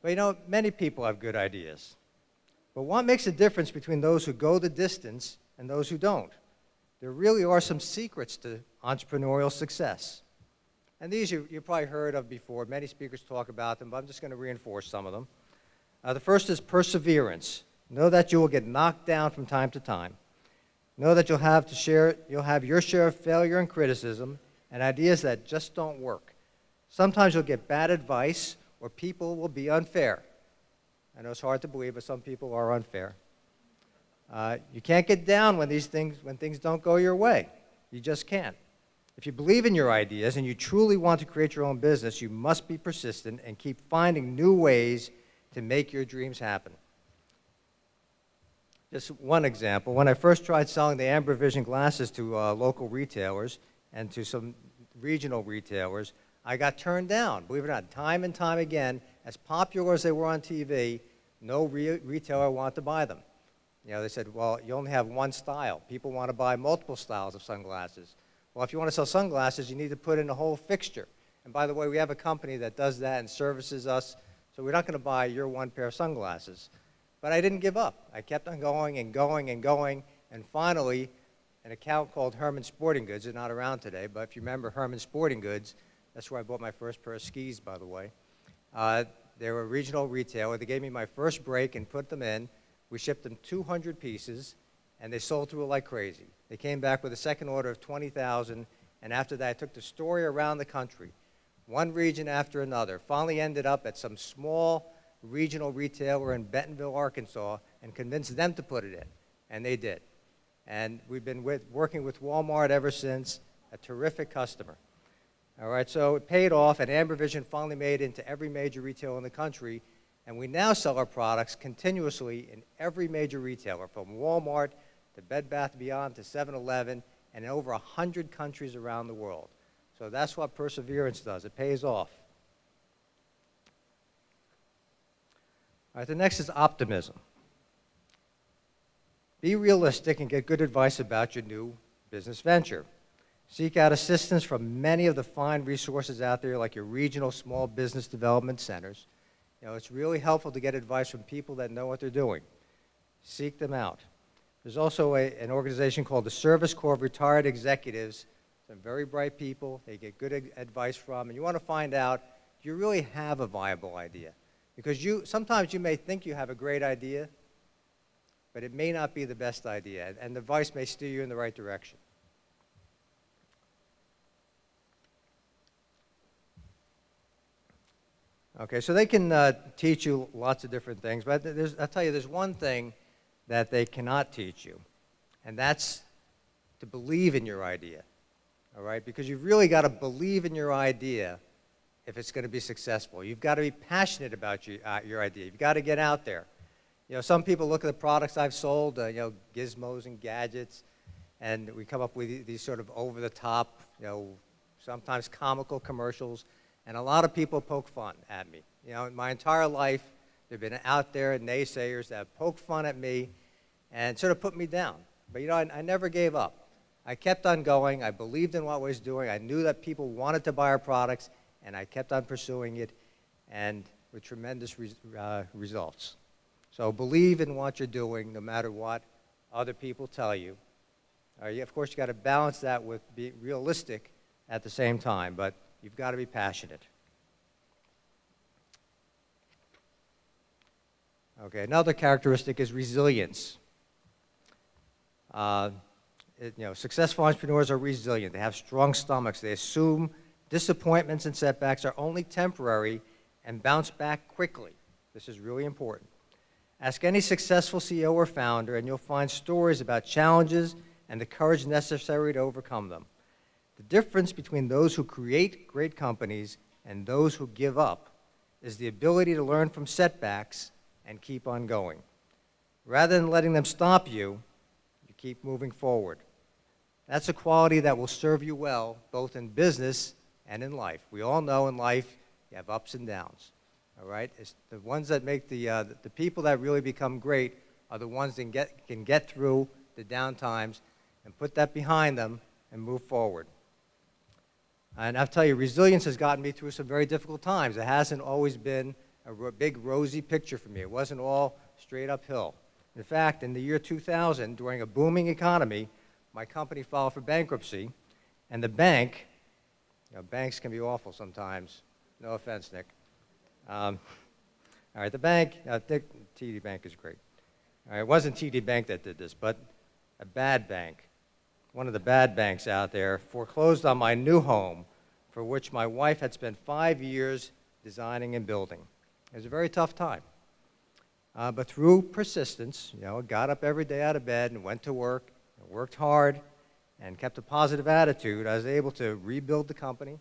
But you know, many people have good ideas. But what makes a difference between those who go the distance and those who don't? There really are some secrets to entrepreneurial success. And these you've probably heard of before. Many speakers talk about them, but I'm just going to reinforce some of them. The first is perseverance. Know that you will get knocked down from time to time. Know that you'll have your share of failure and criticism and ideas that just don't work. Sometimes you'll get bad advice or people will be unfair. I know it's hard to believe, but some people are unfair. You can't get down when things don't go your way. You just can't. If you believe in your ideas and you truly want to create your own business, you must be persistent and keep finding new ways to make your dreams happen. Just one example, when I first tried selling the Amber Vision glasses to local retailers and to some regional retailers, I got turned down, believe it or not, time and time again. As popular as they were on TV, no retailer wanted to buy them. You know, they said, well, you only have one style. People want to buy multiple styles of sunglasses. Well, if you want to sell sunglasses, you need to put in a whole fixture. And by the way, we have a company that does that and services us, so we're not going to buy your one pair of sunglasses. But I didn't give up. I kept on going and going and going, and finally, an account called Herman Sporting Goods, they're not around today, but if you remember Herman Sporting Goods, that's where I bought my first pair of skis, by the way. They were a regional retailer. They gave me my first break and put them in. We shipped them 200 pieces, and they sold through it like crazy. They came back with a second order of 20,000, and after that, I took the story around the country, one region after another. Finally ended up at some small regional retailer in Bentonville, Arkansas, and convinced them to put it in, and they did. And we've been working with Walmart ever since, a terrific customer. All right, so it paid off, and Amber Vision finally made it into every major retailer in the country, and we now sell our products continuously in every major retailer, from Walmart to Bed Bath & Beyond to 7-Eleven, and in over 100 countries around the world. So that's what perseverance does. It pays off. All right, the next is optimism. Be realistic and get good advice about your new business venture. Seek out assistance from many of the fine resources out there, like your regional small business development centers. You know, it's really helpful to get advice from people that know what they're doing. Seek them out. There's also an organization called the Service Corps of Retired Executives. Some very bright people they get good advice from, and you want to find out, do you really have a viable idea? Because sometimes you may think you have a great idea, but it may not be the best idea, and the advice may steer you in the right direction. Okay, so they can teach you lots of different things, but I'll tell you, there's one thing that they cannot teach you, and that's to believe in your idea, all right? Because you've really got to believe in your idea if it's going to be successful. You've got to be passionate about your idea. You've got to get out there. You know, some people look at the products I've sold, you know, gizmos and gadgets, and we come up with these sort of over-the-top, you know, sometimes comical commercials, and a lot of people poke fun at me. You know, in my entire life, there have been out there naysayers that have poked fun at me and sort of put me down. But, you know, I never gave up. I kept on going. I believed in what I was doing. I knew that people wanted to buy our products, and I kept on pursuing it, and with tremendous results. So believe in what you're doing, no matter what other people tell you. Of course, you've got to balance that with being realistic at the same time, but you've got to be passionate. Okay, another characteristic is resilience. Successful entrepreneurs are resilient. They have strong stomachs. They assume disappointments and setbacks are only temporary and bounce back quickly. This is really important. Ask any successful CEO or founder, and you'll find stories about challenges and the courage necessary to overcome them. The difference between those who create great companies and those who give up is the ability to learn from setbacks and keep on going. Rather than letting them stop you, you keep moving forward. That's a quality that will serve you well, both in business and in life. We all know in life you have ups and downs. All right? It's the ones that make the people that really become great are the ones that can get through the down times and put that behind them and move forward. And I'll tell you, resilience has gotten me through some very difficult times. It hasn't always been big rosy picture for me. It wasn't all straight uphill. In fact, in the year 2000, during a booming economy, my company filed for bankruptcy, and the bank, banks can be awful sometimes. No offense, Nick. All right, the bank, TD Bank is great. All right, it wasn't TD Bank that did this, but a bad bank, one of the bad banks out there, foreclosed on my new home, for which my wife had spent 5 years designing and building. It was a very tough time. But through persistence, got up every day out of bed and went to work, and worked hard, and kept a positive attitude, I was able to rebuild the company,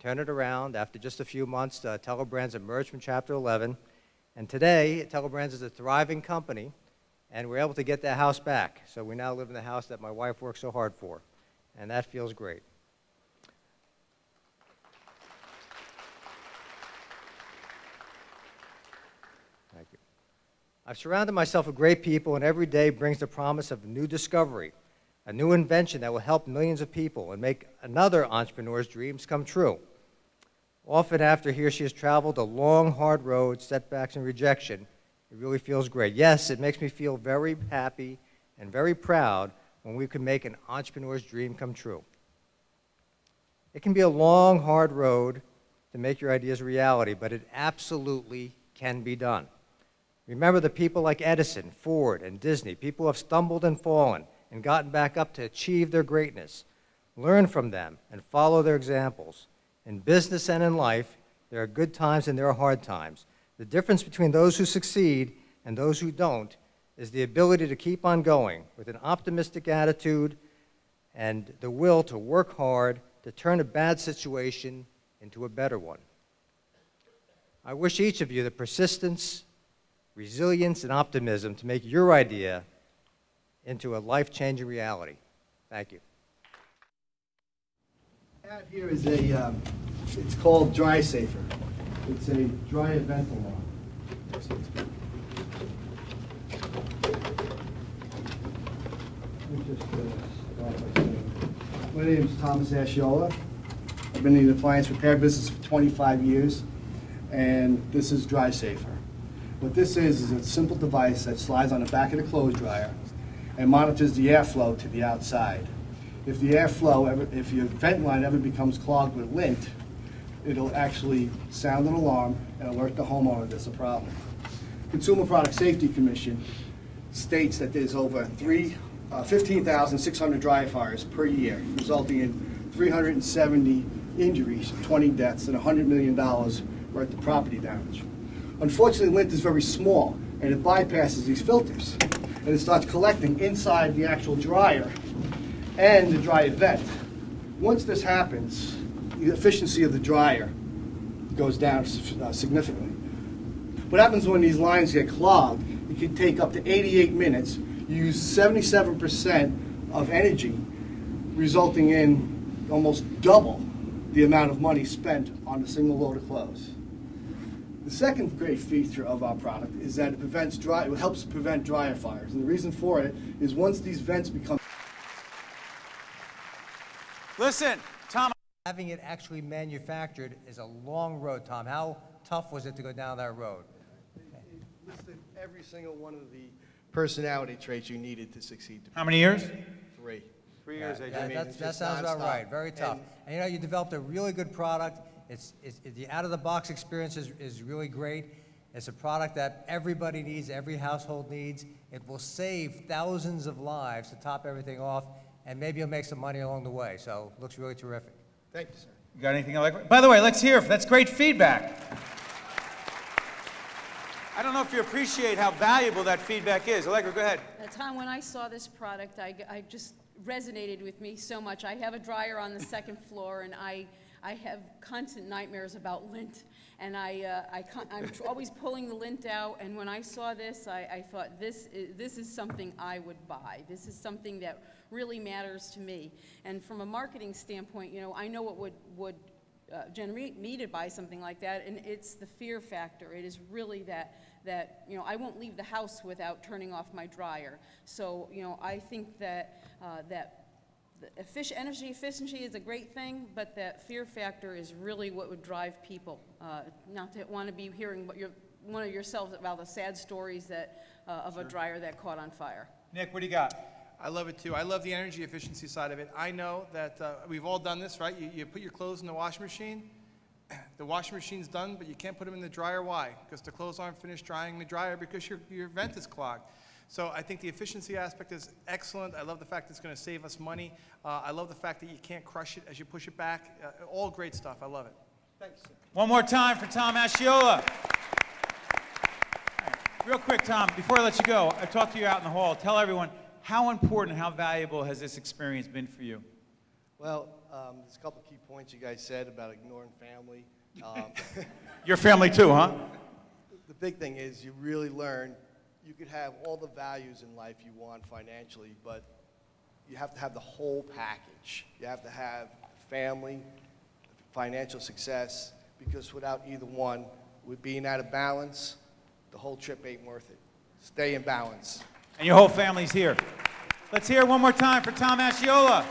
turn it around. After just a few months, Telebrands emerged from Chapter 11. And today, Telebrands is a thriving company, and we're able to get that house back. So we now live in the house that my wife worked so hard for, and that feels great. Thank you. I've surrounded myself with great people, and every day brings the promise of a new discovery, a new invention that will help millions of people and make another entrepreneur's dreams come true. Often after he or she has traveled a long, hard road, setbacks and rejection, it really feels great. Yes, it makes me feel very happy and very proud when we can make an entrepreneur's dream come true. It can be a long, hard road to make your ideas a reality, but it absolutely can be done. Remember the people like Edison, Ford, and Disney, people who have stumbled and fallen and gotten back up to achieve their greatness. Learn from them and follow their examples. In business and in life, there are good times and there are hard times. The difference between those who succeed and those who don't is the ability to keep on going with an optimistic attitude and the will to work hard to turn a bad situation into a better one. I wish each of you the persistence, resilience, and optimism to make your idea into a life-changing reality. Thank you. Out here is it's called Dry Safer. It's a dry event alarm. Let me just start by saying, my name is Thomas Asciola. I've been in the appliance repair business for 25 years, and this is Dry Safer. What this is a simple device that slides on the back of the clothes dryer and monitors the airflow to the outside. If the airflow, if your vent line ever becomes clogged with lint, it'll actually sound an alarm and alert the homeowner there's a problem. Consumer Product Safety Commission states that there's over 15,600 dry fires per year, resulting in 370 injuries, 20 deaths, and $100 million worth of property damage. Unfortunately, lint is very small, and it bypasses these filters, and it starts collecting inside the actual dryer and the dryer vent. Once this happens, the efficiency of the dryer goes down significantly. What happens when these lines get clogged, it can take up to 88 minutes. You use 77% of energy, resulting in almost double the amount of money spent on a single load of clothes. The second great feature of our product is that it helps prevent dryer fires. And the reason for it is once these vents become... Listen, Tom. Having it actually manufactured is a long road, Tom. How tough was it to go down that road? It listed every single one of the personality traits you needed to succeed. How many years? 3. 3 years. That sounds about right. Very tough. And you developed a really good product. The out-of-the-box experience is really great. It's a product that everybody needs, every household needs. It will save thousands of lives to top everything off, and maybe you'll make some money along the way. So it looks really terrific. Thank you, sir. You got anything I like? By the way, let's hear. That's great feedback. I don't know if you appreciate how valuable that feedback is. Allegra, go ahead. Tom, when I saw this product, I just resonated with me so much. I have a dryer on the second floor, and I have constant nightmares about lint, and I'm always pulling the lint out, and when I saw this, I thought, this is something I would buy. This is something that really matters to me. And from a marketing standpoint, I know what would generate me to buy something like that, and it's the fear factor. It is really that I won't leave the house without turning off my dryer. So I think that energy efficiency is a great thing, but that fear factor is really what would drive people not to want to be hearing one of yourselves about the sad stories that of a dryer that caught on fire. Nick, what do you got? I love it too. I love the energy efficiency side of it. I know that we've all done this, right? You put your clothes in the washing machine. The washing machine's done, but you can't put them in the dryer. Why? Because the clothes aren't finished drying in the dryer because your vent is clogged. So I think the efficiency aspect is excellent. I love the fact it's going to save us money. I love the fact that you can't crush it as you push it back. All great stuff. I love it. Thanks. One more time for Tom Asciola. Real quick, Tom, before I let you go, I talked to you out in the hall. Tell everyone, how important, how valuable has this experience been for you? Well, there's a couple key points you guys said about ignoring family. Your family too, huh? The big thing is you really learn you could have all the values in life you want financially, but you have to have the whole package. You have to have family, financial success, because without either one, with being out of balance, the whole trip ain't worth it. Stay in balance. And your whole family's here. Let's hear it one more time for Tom Asciola.